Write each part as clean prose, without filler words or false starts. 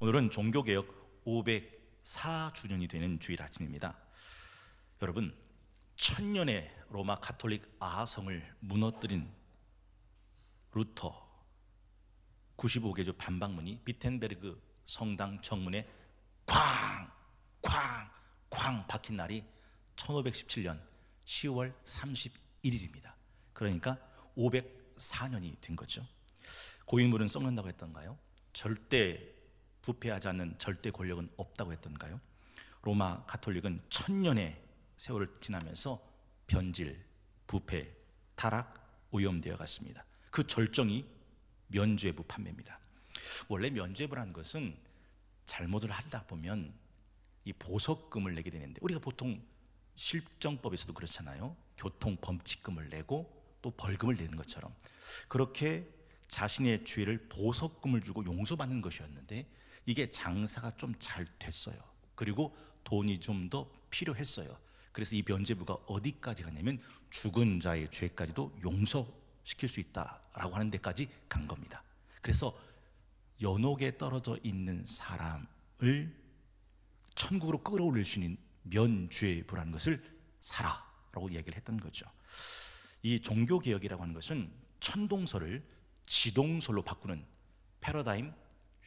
오늘은 종교개혁 504주년이 되는 주일 아침입니다. 여러분, 천년의 로마 가톨릭 아성을 무너뜨린 루터 95개조 반박문이 비텐베르그 성당 정문에 쾅 박힌 날이 1517년 10월 31일입니다. 그러니까 504년이 된 거죠. 고인물은 썩는다고 했던가요? 절대 부패하지 않는 절대 권력은 없다고 했던가요? 로마 가톨릭은 천년의 세월을 지나면서 변질, 부패, 타락, 오염되어 갔습니다. 그 절정이 면죄부 판매입니다. 원래 면죄부라는 것은 잘못을 하다 보면 이 보석금을 내게 되는데, 우리가 보통 실정법에서도 그렇잖아요. 교통범칙금을 내고 또 벌금을 내는 것처럼 그렇게 자신의 죄를 보석금을 주고 용서받는 것이었는데, 이게 장사가 좀 잘 됐어요. 그리고 돈이 좀 더 필요했어요. 그래서 이 면죄부가 어디까지 가냐면 죽은 자의 죄까지도 용서시킬 수 있다라고 하는 데까지 간 겁니다. 그래서 연옥에 떨어져 있는 사람을 천국으로 끌어올릴 수 있는 면죄부라는 것을 사라라고 이야기를 했던 거죠. 이 종교개혁이라고 하는 것은 천동설을 지동설로 바꾸는 패러다임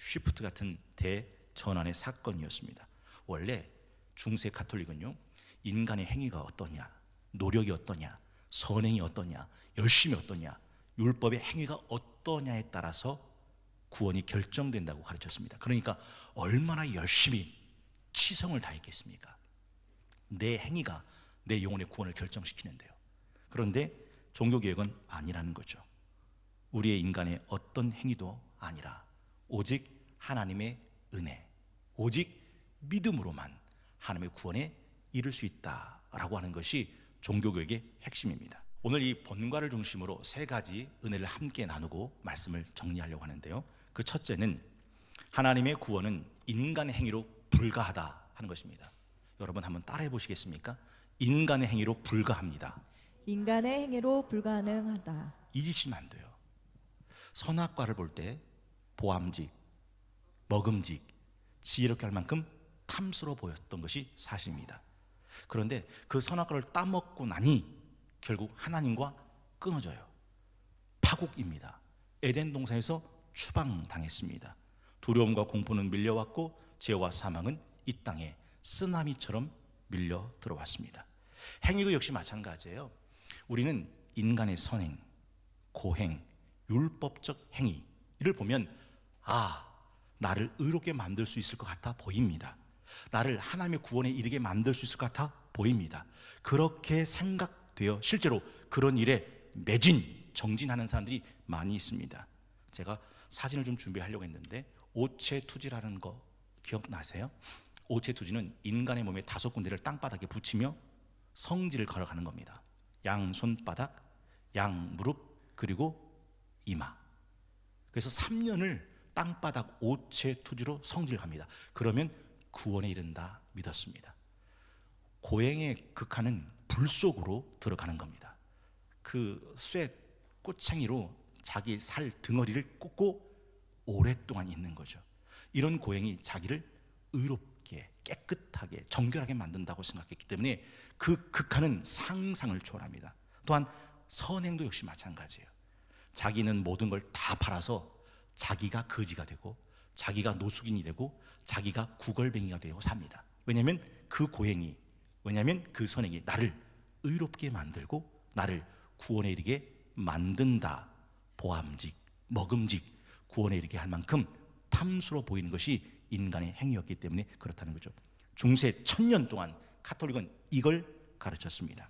쉬프트 같은 대전환의 사건이었습니다. 원래 중세 가톨릭은요, 인간의 행위가 어떠냐, 노력이 어떠냐, 선행이 어떠냐, 열심이 어떠냐, 율법의 행위가 어떠냐에 따라서 구원이 결정된다고 가르쳤습니다. 그러니까 얼마나 열심히 치성을 다했겠습니까? 내 행위가 내 영혼의 구원을 결정시키는데요. 그런데 종교개혁은 아니라는 거죠. 우리의 인간의 어떤 행위도 아니라 오직 하나님의 은혜, 오직 믿음으로만 하나님의 구원에 이를 수 있다라고 하는 것이 종교개혁의 핵심입니다. 오늘 이 본과를 중심으로 세 가지 은혜를 함께 나누고 말씀을 정리하려고 하는데요. 그 첫째는 하나님의 구원은 인간의 행위로 불가하다 하는 것입니다. 여러분 한번 따라해 보시겠습니까? 인간의 행위로 불가합니다. 인간의 행위로 불가능하다. 잊으시면 안 돼요. 선악과를 볼 때 보암직, 먹음직, 지혜롭게 할 만큼 탐스러워 보였던 것이 사실입니다. 그런데 그 선악과를 따먹고 나니 결국 하나님과 끊어져요. 파국입니다. 에덴 동산에서 추방당했습니다. 두려움과 공포는 밀려왔고 죄와 사망은 이 땅에 쓰나미처럼 밀려 들어왔습니다. 행위도 역시 마찬가지예요. 우리는 인간의 선행, 고행, 율법적 행위를 보면 나를 의롭게 만들 수 있을 것 같아 보입니다. 나를 하나님의 구원에 이르게 만들 수 있을 것 같아 보입니다. 그렇게 생각되어 실제로 그런 일에 정진하는 사람들이 많이 있습니다. 제가 사진을 좀 준비하려고 했는데 오체투지라는 거 기억나세요? 오체투지는 인간의 몸의 5군데를 땅바닥에 붙이며 성지를 걸어가는 겁니다. 양 손바닥, 양 무릎, 그리고 이마. 그래서 3년을 땅바닥 오체투지로 성지를 갑니다. 그러면 구원에 이른다 믿었습니다. 고행의 극한은 불 속으로 들어가는 겁니다. 그 쇠 꼬챙이로 자기 살 등어리를 꽂고 오랫동안 있는 거죠. 이런 고행이 자기를 의롭게 깨끗하게 정결하게 만든다고 생각했기 때문에 그 극한은 상상을 초월합니다. 또한 선행도 역시 마찬가지예요. 자기는 모든 걸 다 팔아서 자기가 거지가 되고 자기가 노숙인이 되고 자기가 구걸뱅이가 되고 삽니다. 왜냐하면 그 선행이 나를 의롭게 만들고 나를 구원에 이르게 만든다. 보암직, 먹음직, 구원에 이르게 할 만큼 탐스러워 보이는 것이 인간의 행위였기 때문에 그렇다는 거죠. 중세 1000년 동안 가톨릭은 이걸 가르쳤습니다.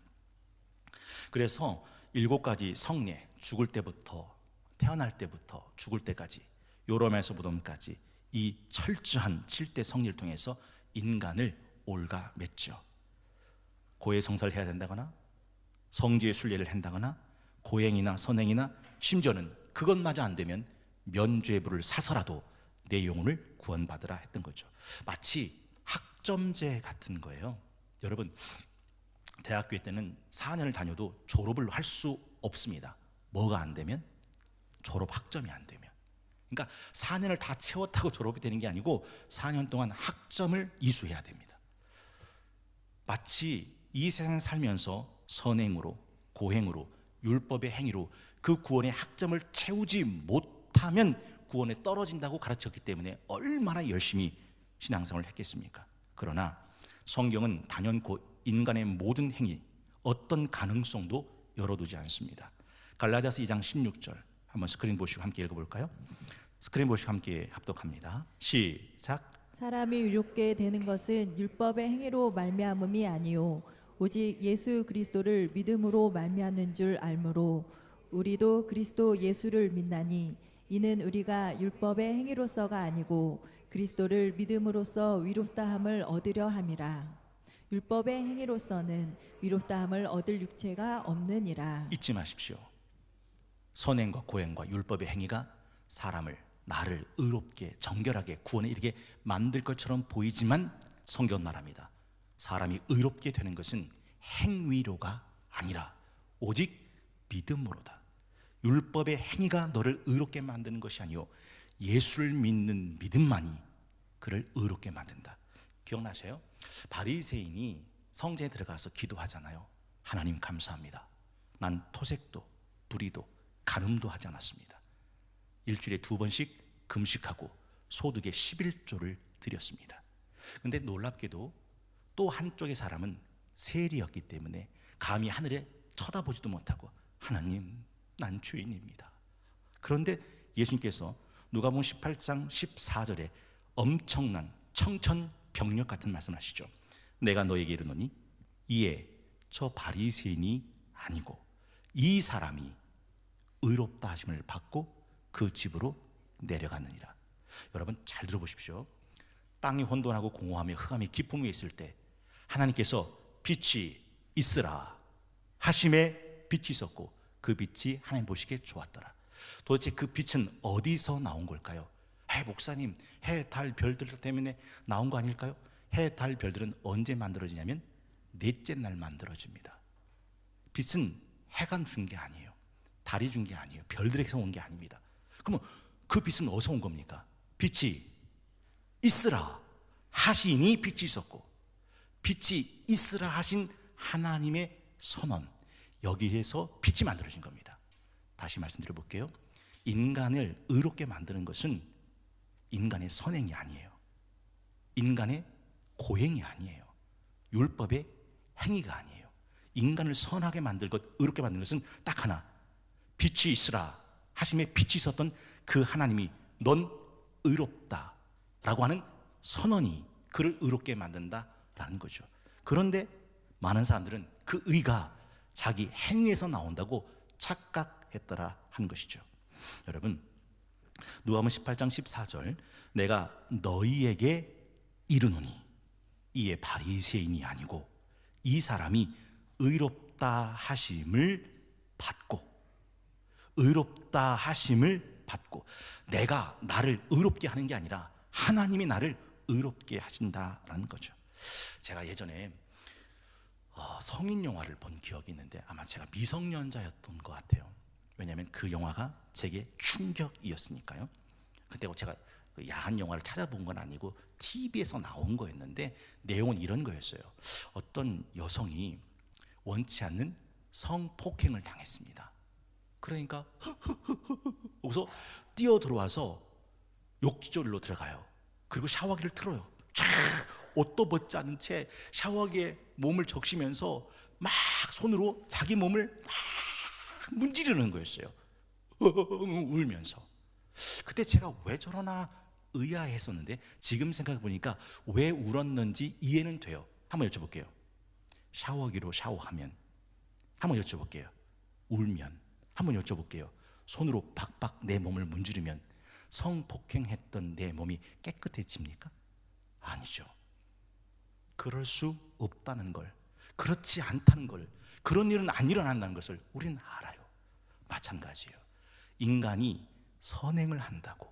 그래서 7가지 성례, 죽을 때부터 태어날 때부터 죽을 때까지, 요람에서 무덤까지 이 철저한 7대 성례를 통해서 인간을 올가맸죠. 고해 성사를 해야 된다거나 성지의 순례를 한다거나 고행이나 선행이나 심지어는 그것마저 안 되면 면죄부를 사서라도 내 영혼을 구원받으라 했던 거죠. 마치 학점제 같은 거예요. 여러분, 대학교 때는 4년을 다녀도 졸업을 할 수 없습니다. 뭐가 안 되면? 졸업 학점이 안 되면. 그러니까 4년을 다 채웠다고 졸업이 되는 게 아니고 4년 동안 학점을 이수해야 됩니다. 마치 이 세상에 살면서 선행으로, 고행으로, 율법의 행위로 그 구원의 학점을 채우지 못하면 구원에 떨어진다고 가르쳤기 때문에 얼마나 열심히 신앙생활을 했겠습니까? 그러나 성경은 단연코 인간의 모든 행위, 어떤 가능성도 열어두지 않습니다. 갈라디아서 2장 16절 한번 스크린 보시고 함께 읽어볼까요? 스크린 보시고 함께 합독합니다. 시작. 사람이 의롭게 되는 것은 율법의 행위로 말미암음이 아니요 오직 예수 그리스도를 믿음으로 말미암는 줄 알므로 우리도 그리스도 예수를 믿나니 이는 우리가 율법의 행위로서가 아니고 그리스도를 믿음으로써 위롭다함을 얻으려 함이라. 율법의 행위로서는 위롭다함을 얻을 육체가 없느니라. 잊지 마십시오. 선행과 고행과 율법의 행위가 사람을, 나를 의롭게 정결하게 구원에 이르게 만들 것처럼 보이지만 성경은 말합니다. 사람이 의롭게 되는 것은 행위로가 아니라 오직 믿음으로다. 율법의 행위가 너를 의롭게 만드는 것이 아니요 예수를 믿는 믿음만이 그를 의롭게 만든다. 기억나세요? 바리새인이 성전에 들어가서 기도하잖아요. 하나님 감사합니다. 난 토색도 불의도 간음도 하지 않았습니다. 일주일에 2번씩 금식하고 소득의 11조를 드렸습니다. 그런데 놀랍게도 또 한쪽의 사람은 세리였기 때문에 감히 하늘에 쳐다보지도 못하고 하나님 난 죄인입니다. 그런데 예수님께서 누가복음 18장 14절에 엄청난 청천벽력 같은 말씀하시죠. 내가 너에게 이르노니 이에 저 바리새인이 아니고 이 사람이 의롭다 하심을 받고 그 집으로 내려가느니라. 여러분 잘 들어보십시오. 땅이 혼돈하고 공허하며 흑암이 깊은 위에 있을 때 하나님께서 빛이 있으라 하심에 빛이 있었고 그 빛이 하나님 보시기에 좋았더라. 도대체 그 빛은 어디서 나온 걸까요? 목사님, 해, 달, 별들 때문에 나온 거 아닐까요? 해, 달, 별들은 언제 만들어지냐면 넷째 날 만들어집니다. 빛은 해가 준 게 아니에요. 달이 준 게 아니에요. 별들에게서 온 게 아닙니다. 그러면 그 빛은 어디서 온 겁니까? 빛이 있으라 하시니 빛이 있었고 빛이 있으라 하신 하나님의 선언, 여기에서 빛이 만들어진 겁니다. 다시 말씀드려 볼게요. 인간을 의롭게 만드는 것은 인간의 선행이 아니에요. 인간의 고행이 아니에요. 율법의 행위가 아니에요. 인간을 선하게 만들 것, 의롭게 만드는 것은 딱 하나, 빛이 있으라 하심에 빛이 있었던 그 하나님이 넌 의롭다 라고 하는 선언이 그를 의롭게 만든다라는 거죠. 그런데 많은 사람들은 그 의가 자기 행위에서 나온다고 착각했더라 하는 것이죠. 여러분, 누가복음 18장 14절 내가 너희에게 이르노니 이에 바리새인이 아니고 이 사람이 의롭다 하심을 받고 의롭다 하심을 받고 내가 나를 의롭게 하는 게 아니라 하나님이 나를 의롭게 하신다라는 거죠. 제가 예전에 성인 영화를 본 기억이 있는데 아마 제가 미성년자였던 것 같아요. 왜냐하면 그 영화가 제게 충격이었으니까요. 그때 제가 야한 영화를 찾아본 건 아니고 TV에서 나온 거였는데 내용은 이런 거였어요. 어떤 여성이 원치 않는 성폭행을 당했습니다. 그러니까 거기서 뛰어 들어와서 욕조로 들어가요. 그리고 샤워기를 틀어요. 쫙 옷도 벗지 않은 채 샤워기에 몸을 적시면서 막 손으로 자기 몸을 막 문지르는 거였어요. 울면서. 그때 제가 왜 저러나 의아했었는데 지금 생각해 보니까 왜 울었는지 이해는 돼요. 한번 여쭤볼게요. 샤워기로 샤워하면, 한번 여쭤볼게요. 울면, 한번 여쭤볼게요. 손으로 박박 내 몸을 문지르면 성폭행했던 내 몸이 깨끗해집니까? 아니죠. 그럴 수 없다는 걸, 그렇지 않다는 걸, 그런 일은 안 일어난다는 것을 우리는 알아요. 마찬가지예요. 인간이 선행을 한다고,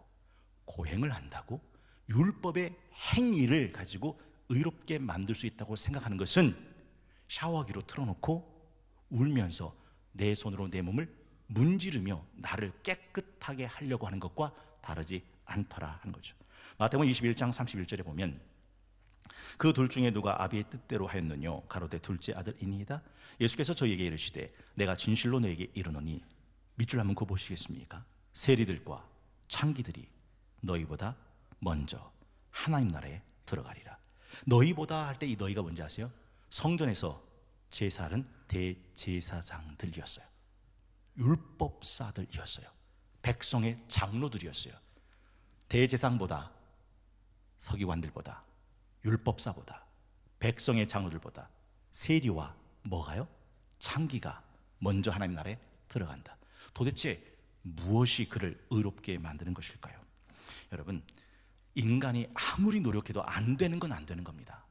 고행을 한다고, 율법의 행위를 가지고 의롭게 만들 수 있다고 생각하는 것은 샤워기로 틀어놓고 울면서 내 손으로 내 몸을 문지르며 나를 깨끗하게 하려고 하는 것과 다르지 않더라 하는 거죠. 마태복음 21장 31절에 보면 그 둘 중에 누가 아비의 뜻대로 하였느뇨 가로되 둘째 아들이니이다. 예수께서 저희에게 이르시되 내가 진실로 너에게 이르노니 밑줄 한번 그어보시겠습니까? 세리들과 창기들이 너희보다 먼저 하나님 나라에 들어가리라. 너희보다 할 때 이 너희가 뭔지 아세요? 성전에서 제사는 대제사장들이었어요. 율법사들이었어요. 백성의 장로들이었어요. 대제사장보다, 서기관들보다, 율법사보다, 백성의 장로들보다 세리와 뭐가요? 창기가 먼저 하나님 나라에 들어간다. 도대체 무엇이 그를 의롭게 만드는 것일까요? 여러분, 인간이 아무리 노력해도 안 되는 건 안 되는 겁니다.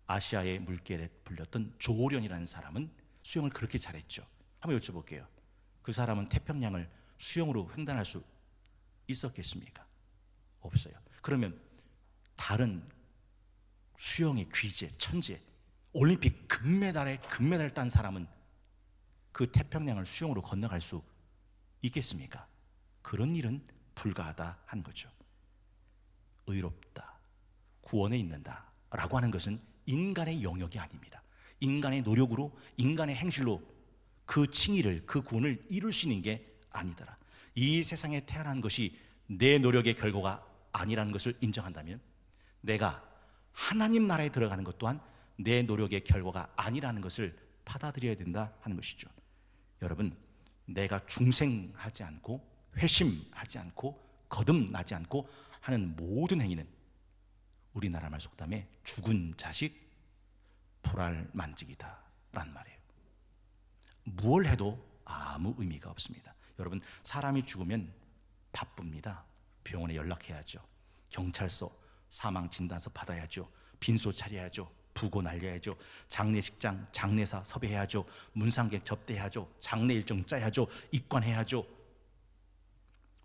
아시아의 물결에 불렸던 조련이라는 사람은 수영을 그렇게 잘했죠. 한번 여쭤볼게요. 그 사람은 태평양을 수영으로 횡단할 수 있었겠습니까? 없어요. 그러면 다른 수영의 귀재, 천재, 올림픽 금메달을 딴 사람은 그 태평양을 수영으로 건너갈 수 있겠습니까? 그런 일은 불가하다 한 거죠. 의롭다, 구원에 있는다 라고 하는 것은 인간의 영역이 아닙니다. 인간의 노력으로, 인간의 행실로 그 칭의를, 그 구원을 이룰 수 있는 게 아니더라. 이 세상에 태어난 것이 내 노력의 결과가 아니라는 것을 인정한다면 내가 하나님 나라에 들어가는 것 또한 내 노력의 결과가 아니라는 것을 받아들여야 된다 하는 것이죠. 여러분, 내가 중생하지 않고 회심하지 않고 거듭나지 않고 하는 모든 행위는 우리나라 말 속담에 죽은 자식 불알 만지기다 라는 말이에요. 무엇을 해도 아무 의미가 없습니다. 여러분, 사람이 죽으면 바쁩니다. 병원에 연락해야죠. 경찰서 사망 진단서 받아야죠. 빈소 차려야죠. 부고 날려야죠. 장례식장, 장례사 섭외해야죠. 문상객 접대해야죠. 장례 일정 짜야죠. 입관해야죠.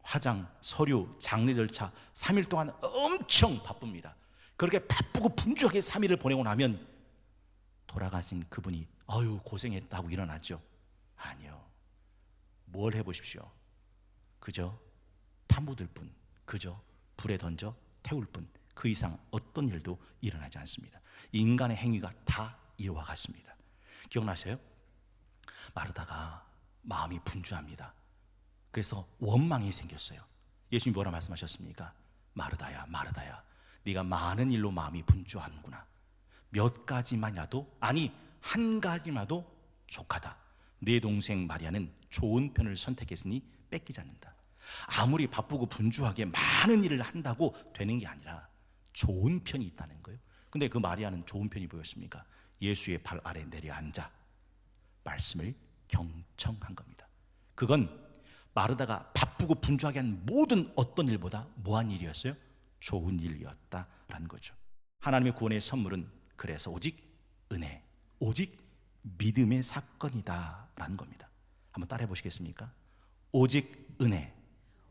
화장, 서류, 장례 절차 3일 동안 엄청 바쁩니다. 그렇게 바쁘고 분주하게 3일을 보내고 나면 돌아가신 그분이 아유 고생했다고 일어나죠? 아니요. 뭘 해보십시오. 그저 파묻을 뿐, 그저 불에 던져 태울 뿐, 그 이상 어떤 일도 일어나지 않습니다. 인간의 행위가 다 이와 같습니다. 기억나세요? 마르다가 마음이 분주합니다. 그래서 원망이 생겼어요. 예수님이 뭐라 말씀하셨습니까? 마르다야, 마르다야, 네가 많은 일로 마음이 분주하는구나. 몇 가지만이라도, 아니 한 가지만도 족하다. 내 동생 마리아는 좋은 편을 선택했으니 뺏기지 않는다. 아무리 바쁘고 분주하게 많은 일을 한다고 되는 게 아니라 좋은 편이 있다는 거예요. 근데 그 마리아는 좋은 편이 보였습니까? 예수의 발 아래 내려앉아 말씀을 경청한 겁니다. 그건 마르다가 바쁘고 분주하게 한 모든 어떤 일보다 뭐한 일이었어요? 좋은 일이었다라는 거죠. 하나님의 구원의 선물은 그래서 오직 은혜, 오직 믿음의 사건이다라는 겁니다. 한번 따라해 보시겠습니까? 오직 은혜,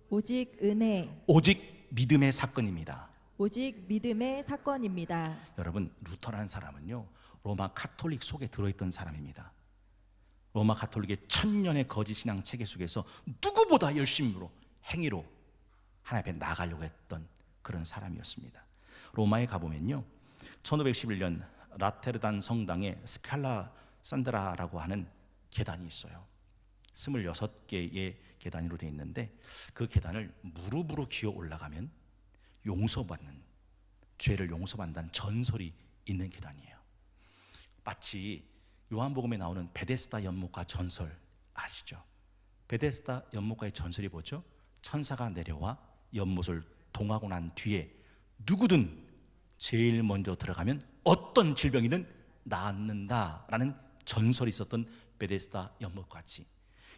오직 은혜, 오직 믿음의 사건입니다. 오직 믿음의 사건입니다. 여러분, 루터라는 사람은요, 로마 가톨릭 속에 들어있던 사람입니다. 로마 가톨릭의 천년의 거짓 신앙 체계 속에서 누구보다 열심으로 행위로 하나님 앞에 나가려고 했던 그런 사람이었습니다. 로마에 가보면요, 1511년 라테르단 성당에 스칼라 산드라라고 하는 계단이 있어요. 26개의 계단으로 되어 있는데 그 계단을 무릎으로 기어 올라가면 용서받는, 죄를 용서받는다는 전설이 있는 계단이에요. 마치 요한복음에 나오는 베데스다 연못가 전설 아시죠? 베데스다 연못가의 전설이 뭐죠? 천사가 내려와 연못을 동하고 난 뒤에 누구든 제일 먼저 들어가면 어떤 질병이든 낫는다라는 전설이 있었던 베데스다 연못같이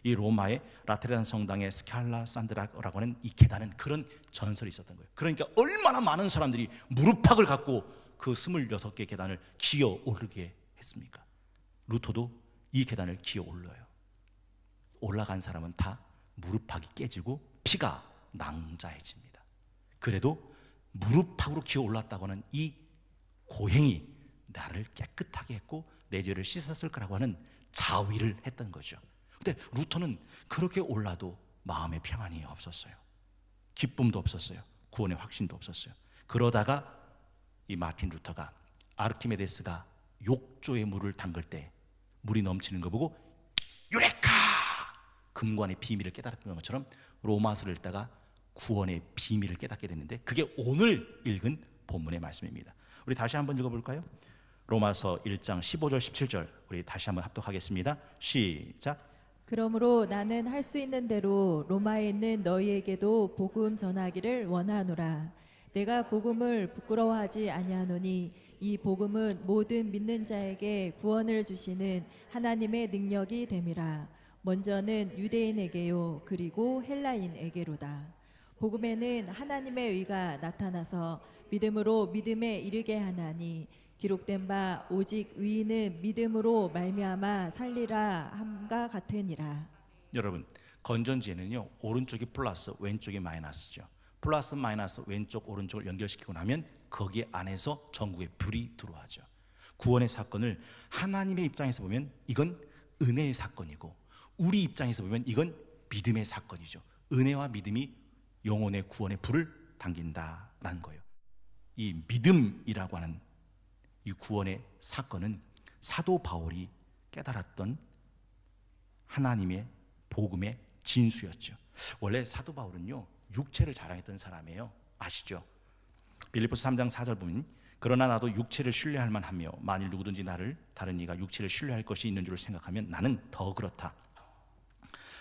이 로마의 라테르단 성당의 스칼라 산드라라고 하는 이 계단은 그런 전설이 있었던 거예요. 그러니까 얼마나 많은 사람들이 무릎팍을 갖고 그 26개 계단을 기어 오르게 했습니까? 루터도 이 계단을 기어 올라요. 올라간 사람은 다 무릎팍이 깨지고 피가 낭자해집니다. 그래도 무릎팍으로 기어 올랐다고 하는 이 고행이 나를 깨끗하게 했고 내 죄를 씻었을 거라고 하는 자위를 했던 거죠. 근데 루터는 그렇게 올라도 마음에 평안이 없었어요. 기쁨도 없었어요. 구원의 확신도 없었어요. 그러다가 이 마틴 루터가 아르키메데스가 욕조에 물을 담글 때 물이 넘치는 거 보고 유레카! 금관의 비밀을 깨달았던 것처럼 로마서를 읽다가 구원의 비밀을 깨닫게 됐는데 그게 오늘 읽은 본문의 말씀입니다. 우리 다시 한번 읽어볼까요? 로마서 1장 15절 17절 우리 다시 한번 합독하겠습니다. 시작. 그러므로 나는 할 수 있는 대로 로마에 있는 너희에게도 복음 전하기를 원하노라. 내가 복음을 부끄러워하지 아니하노니 이 복음은 모든 믿는 자에게 구원을 주시는 하나님의 능력이 됨이라. 먼저는 유대인에게요 그리고 헬라인에게로다. 복음에는 하나님의 의가 나타나서 믿음으로 믿음에 이르게 하나니 기록된 바 오직 의인은 믿음으로 말미암아 살리라 함과 같으니라. 여러분 건전지에는요 오른쪽이 플러스 왼쪽이 마이너스죠. 플러스 마이너스 왼쪽 오른쪽을 연결시키고 나면 거기 안에서 전국에 불이 들어와죠. 구원의 사건을 하나님의 입장에서 보면 이건 은혜의 사건이고 우리 입장에서 보면 이건 믿음의 사건이죠. 은혜와 믿음이 영혼의 구원의 불을 당긴다라는 거예요. 이 믿음이라고 하는 이 구원의 사건은 사도 바울이 깨달았던 하나님의 복음의 진수였죠. 원래 사도 바울은요 육체를 자랑했던 사람이에요. 아시죠? 빌립보서 3장 4절 보면 그러나 나도 육체를 신뢰할 만하며 만일 누구든지 나를 다른 이가 육체를 신뢰할 것이 있는 줄 생각하면 나는 더 그렇다.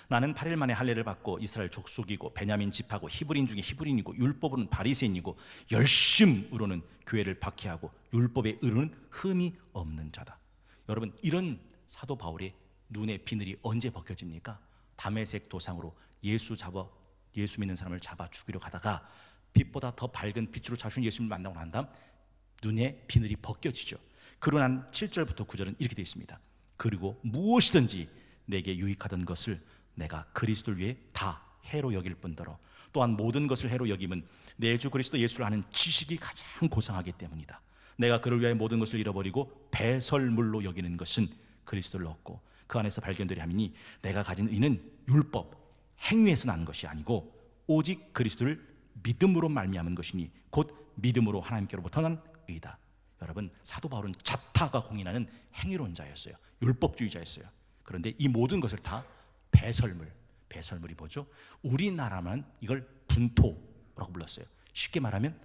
나는 8일 만에 할례를 받고 이스라엘 족속이고 베냐민 집하고 히브리인 중에 히브리인이고 율법으로는 바리새인이고 열심으로는 교회를 박해하고 율법에 이르는 흠이 없는 자다. 여러분 이런 사도 바울의 눈의 비늘이 언제 벗겨집니까? 다메섹 도상으로 예수 믿는 사람을 잡아 죽이려 가다가 빛보다 더 밝은 빛으로 자신 예수님을 만나고 난 다음 눈의 비늘이 벗겨지죠. 그러고 난 7절부터 9절은 이렇게 되어 있습니다. 그리고 무엇이든지 내게 유익하던 것을 내가 그리스도를 위해 다 해로 여길 뿐더러 또한 모든 것을 해로 여김은 내 주 그리스도 예수를 아는 지식이 가장 고상하기 때문이다. 내가 그를 위하여 모든 것을 잃어버리고 배설물로 여기는 것은 그리스도를 얻고 그 안에서 발견되려 함이니 내가 가진 의는 율법 행위에서 나는 것이 아니고 오직 그리스도를 믿음으로 말미암은 것이니 곧 믿음으로 하나님께로부터 난 의다. 여러분 사도 바울은 자타가 공인하는 행위론자였어요. 율법주의자였어요. 그런데 이 모든 것을 다 배설물이 뭐죠? 우리나라만 이걸 분토라고 불렀어요. 쉽게 말하면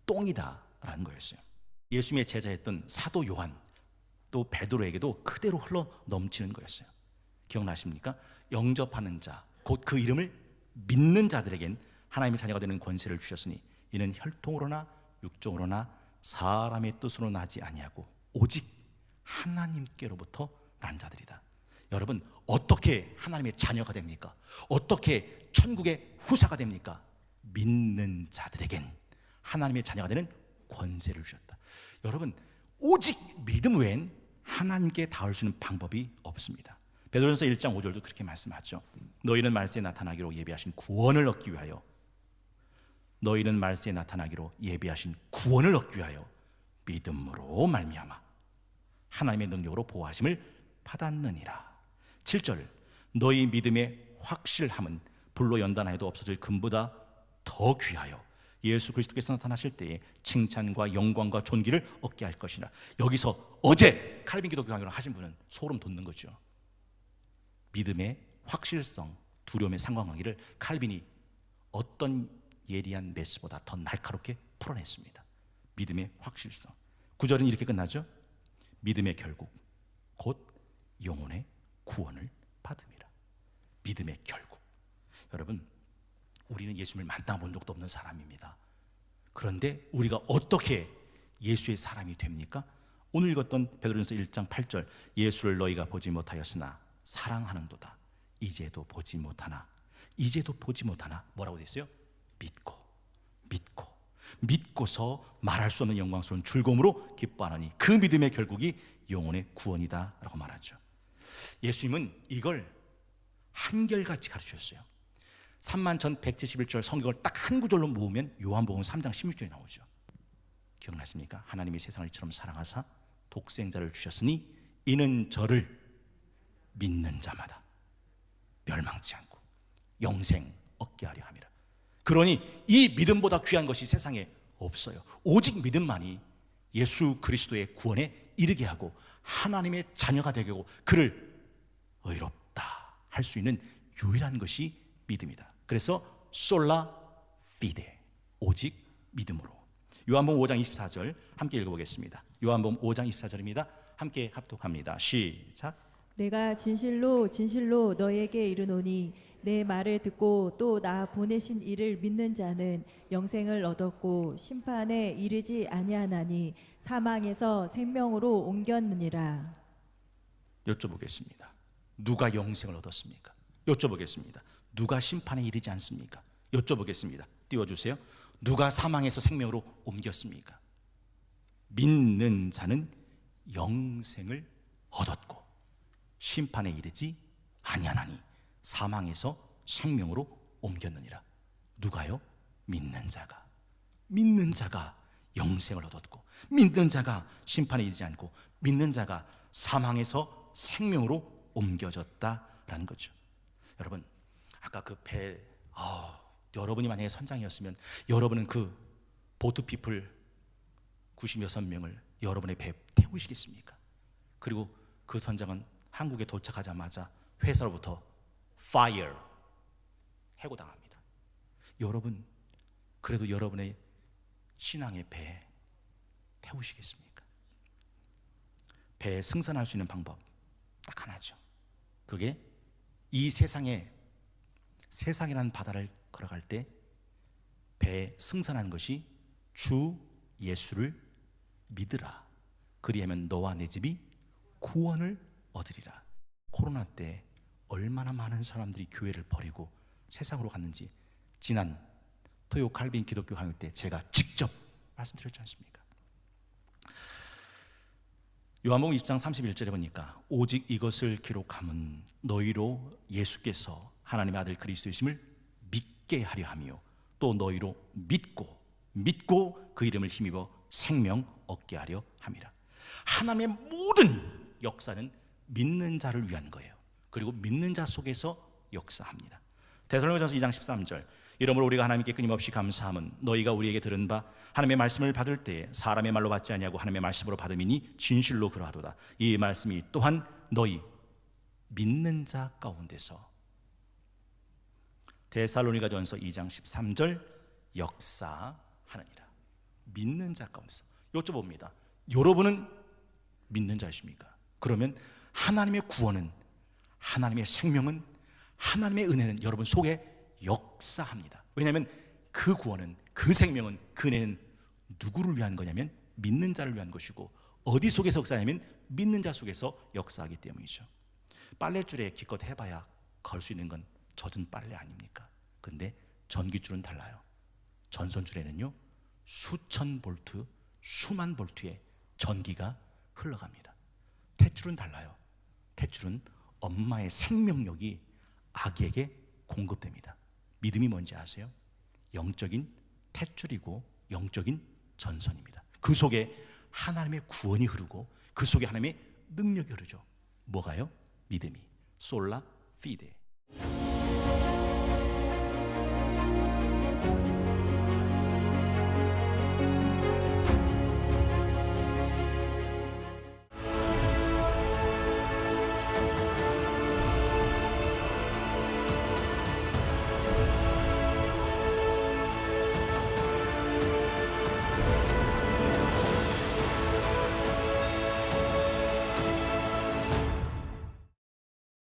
똥이다라는 거였어요. 예수님의 제자였던 사도 요한 또 베드로에게도 그대로 흘러 넘치는 거였어요. 기억나십니까? 영접하는 자, 곧 그 이름을 믿는 자들에겐 하나님의 자녀가 되는 권세를 주셨으니 이는 혈통으로나 육종으로나 사람의 뜻으로 나지 아니하고 오직 하나님께로부터 난 자들이다. 여러분 어떻게 하나님의 자녀가 됩니까? 어떻게 천국의 후사가 됩니까? 믿는 자들에겐 하나님의 자녀가 되는 권세를 주셨다. 여러분 오직 믿음 외엔 하나님께 닿을 수 있는 방법이 없습니다. 베드로전서 1장 5절도 그렇게 말씀하죠. 너희는 말세에 나타나기로 예비하신 구원을 얻기 위하여 믿음으로 말미암아 하나님의 능력으로 보호하심을 받았느니라. 7절 너희 믿음의 확실함은 불로 연단하여도 없어질 금보다 더 귀하여 예수 그리스도께서 나타나실 때에 칭찬과 영광과 존귀를 얻게 할 것이라. 여기서 어제 칼빈 기독교 강의를 하신 분은 소름 돋는 거죠. 믿음의 확실성, 두려움의 상관관계를 칼빈이 어떤 예리한 메시보다 더 날카롭게 풀어냈습니다. 믿음의 확실성. 9절은 이렇게 끝나죠. 믿음의 결국 곧 영혼의 구원을 받음이라. 믿음의 결국. 여러분 우리는 예수님을 만나본 적도 없는 사람입니다. 그런데 우리가 어떻게 예수의 사람이 됩니까? 오늘 읽었던 베드로전서 1장 8절 예수를 너희가 보지 못하였으나 사랑하는도다. 이제도 보지 못하나 뭐라고 됐어요? 믿고서 말할 수 없는 영광스러운 즐거움으로 기뻐하노니 그 믿음의 결국이 영혼의 구원이다 라고 말하죠. 예수님은 이걸 한결같이 가르치셨어요. 31,171절 성경을 딱 한 구절로 모으면 요한복음 3장 16절에 나오죠. 기억나십니까? 하나님이 세상을 이처럼 사랑하사 독생자를 주셨으니 이는 저를 믿는 자마다 멸망치 않고 영생 얻게 하려 함이라. 그러니 이 믿음보다 귀한 것이 세상에 없어요. 오직 믿음만이 예수 그리스도의 구원에 이르게 하고 하나님의 자녀가 되게 하고 그를 의롭다 할 수 있는 유일한 것이 믿음이다. 그래서 솔라 피데, 오직 믿음으로. 요한복음 5장 24절 함께 읽어보겠습니다. 요한복음 5장 24절입니다. 함께 합독합니다. 시작. 내가 진실로 진실로 너에게 이르노니 내 말을 듣고 또 나 보내신 이를 믿는 자는 영생을 얻었고 심판에 이르지 아니하나니 사망에서 생명으로 옮겼느니라. 여쭤보겠습니다. 누가 영생을 얻었습니까? 여쭤보겠습니다. 누가 심판에 이르지 않습니까? 여쭤보겠습니다. 띄워주세요. 누가 사망에서 생명으로 옮겼습니까? 믿는 자는 영생을 얻었고 심판에 이르지 아니하나니 사망에서 생명으로 옮겼느니라. 누가요? 믿는 자가. 믿는 자가 영생을 얻었고 믿는 자가 심판에 이르지 않고 믿는 자가 사망에서 생명으로 옮겨졌다라는 거죠. 여러분, 아까 그 배, 여러분이 만약에 선장이었으면 여러분은 그 보트피플 96명을 여러분의 배에 태우시겠습니까? 그리고 그 선장은 한국에 도착하자마자 회사로부터 fire 해고당합니다. 여러분, 그래도 여러분의 신앙의 배에 태우시겠습니까? 배에 승선할 수 있는 방법 딱 하나죠. 그게 이 세상이라는 바다를 걸어갈 때 배에 승선하는 것이 주 예수를 믿으라. 그리하면 너와 내 집이 구원을 얻으리라. 코로나 때 얼마나 많은 사람들이 교회를 버리고 세상으로 갔는지 지난 토요 칼빈 기독교 강의 때 제가 직접 말씀드렸지 않습니까? 요한복음 20장 31절에 보니까 오직 이것을 기록함은 너희로 예수께서 하나님의 아들 그리스도이심을 믿게 하려 함이요 또 너희로 믿고 그 이름을 힘입어 생명 얻게 하려 함이라. 하나님의 모든 역사는 믿는 자를 위한 거예요. 그리고 믿는 자 속에서 역사합니다. 데살로니가전서 2장 13절 이러므로 우리가 하나님께 끊임없이 감사함은 너희가 우리에게 들은 바 하나님의 말씀을 받을 때 사람의 말로 받지 아니하고 하나님의 말씀으로 받음이니 진실로 그러하도다. 이 말씀이 또한 너희 믿는 자 가운데서 데살로니가전서 2장 13절 역사하느니라. 믿는 자 가운데서. 여쭤봅니다. 여러분은 믿는 자이십니까? 그러면 하나님의 구원은, 하나님의 생명은, 하나님의 은혜는 여러분 속에 역사합니다. 왜냐하면 그 구원은, 그 생명은, 그 은혜는 누구를 위한 거냐면 믿는 자를 위한 것이고 어디 속에서 역사하냐면 믿는 자 속에서 역사하기 때문이죠. 빨랫줄에 기껏 해봐야 걸 수 있는 건 젖은 빨래 아닙니까? 근데 전기줄은 달라요. 전선줄에는요 수천 볼트, 수만 볼트의 전기가 흘러갑니다. 탯줄은 달라요. 탯줄은 엄마의 생명력이 아기에게 공급됩니다. 믿음이 뭔지 아세요? 영적인 탯줄이고 영적인 전선입니다. 그 속에 하나님의 구원이 흐르고 그 속에 하나님의 능력이 흐르죠. 뭐가요? 믿음이. 솔라 피데.